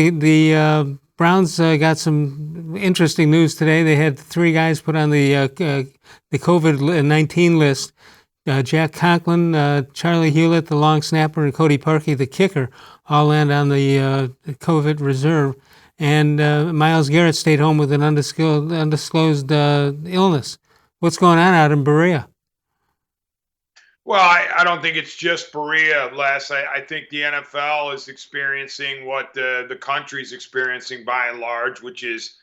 The Browns got some interesting news today. They had 3 guys put on the COVID-19 list. Jack Conklin, Charley Hughlett, the long snapper, and Cody Parkey, the kicker, all land on the COVID reserve. And Myles Garrett stayed home with an undisclosed illness. What's going on out in Berea? Well, I don't think it's just Berea, Les. I think the NFL is experiencing what the country's experiencing by and large, which is,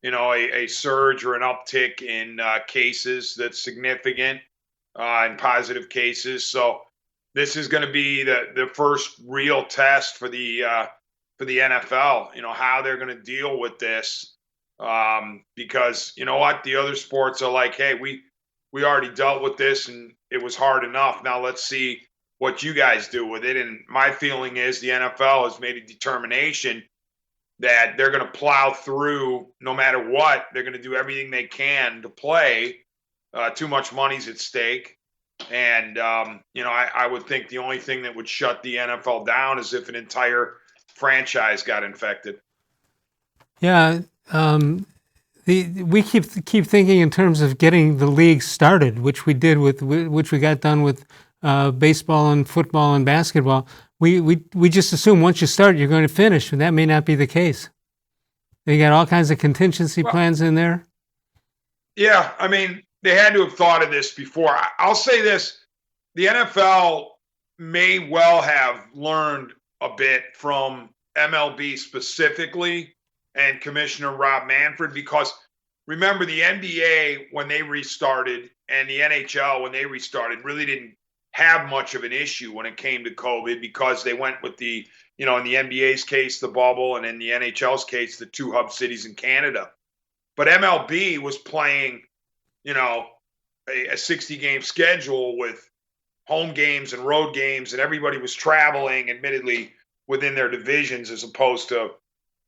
a surge or an uptick in cases that's significant, in positive cases. So this is going to be the first real test for the NFL. How they're going to deal with this, because you know what, the other sports are like, hey, we already dealt with this and it was hard enough. Now let's see what you guys do with it. And my feeling is the NFL has made a determination that they're going to plow through no matter what. They're going to do everything they can to play. Too much money's at stake. And, I would think the only thing that would shut the NFL down is if an entire franchise got infected. Yeah. We keep thinking in terms of getting the league started, which we got done with baseball and football and basketball. We just assume once you start, you're going to finish, and that may not be the case. They got all kinds of contingency plans in there. Yeah, I mean, they had to have thought of this before. I'll say this: the NFL may well have learned a bit from MLB specifically and Commissioner Rob Manfred, because remember, the NBA, when they restarted, and the NHL, when they restarted, really didn't have much of an issue when it came to COVID, because they went with in the NBA's case, the bubble, and in the NHL's case, the 2 hub cities in Canada. But MLB was playing, a 60-game schedule with home games and road games, and everybody was traveling, admittedly, within their divisions as opposed to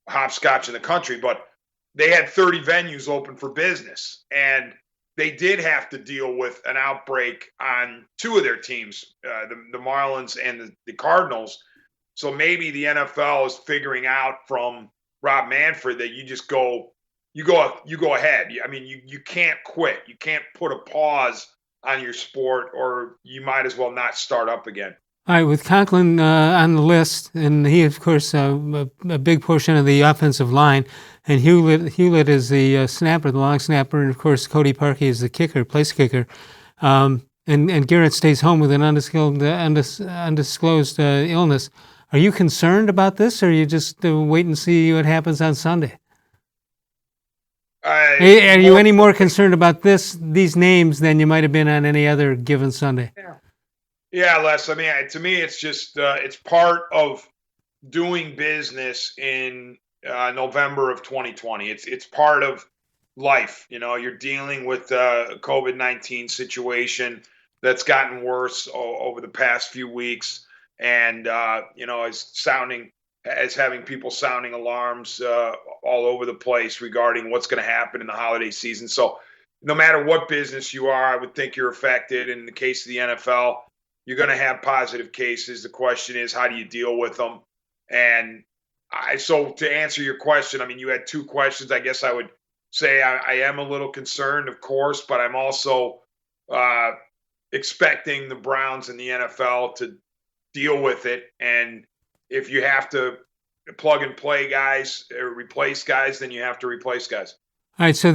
hopscotch in the country. But they had 30 venues open for business, and they did have to deal with an outbreak on 2 of their teams, the Marlins and the Cardinals. So maybe the NFL is figuring out from Rob Manfred that you just go ahead. I mean, you can't quit. You can't put a pause on your sport, or you might as well not start up again. All right, with Conklin on the list, and he, of course, a big portion of the offensive line, and Hughlett is the snapper, the long snapper, and, of course, Cody Parkey is the kicker, place kicker. And Garrett stays home with an undisclosed illness. Are you concerned about this, or you just wait and see what happens on Sunday? Are you any more concerned about these names than you might have been on any other given Sunday? Yeah, Les. I mean, to me, it's just it's part of doing business in November of 2020. It's part of life. You're dealing with a COVID-19 situation that's gotten worse over the past few weeks, and is having people sounding alarms all over the place regarding what's going to happen in the holiday season. So, no matter what business you are, I would think you're affected. In the case of the NFL, you're going to have positive cases. The question is, how do you deal with them? And so to answer your question, I mean, you had 2 questions. I guess I would say I am a little concerned, of course, but I'm also expecting the Browns and the NFL to deal with it. And if you have to plug and play guys or replace guys, then you have to replace guys. All right, so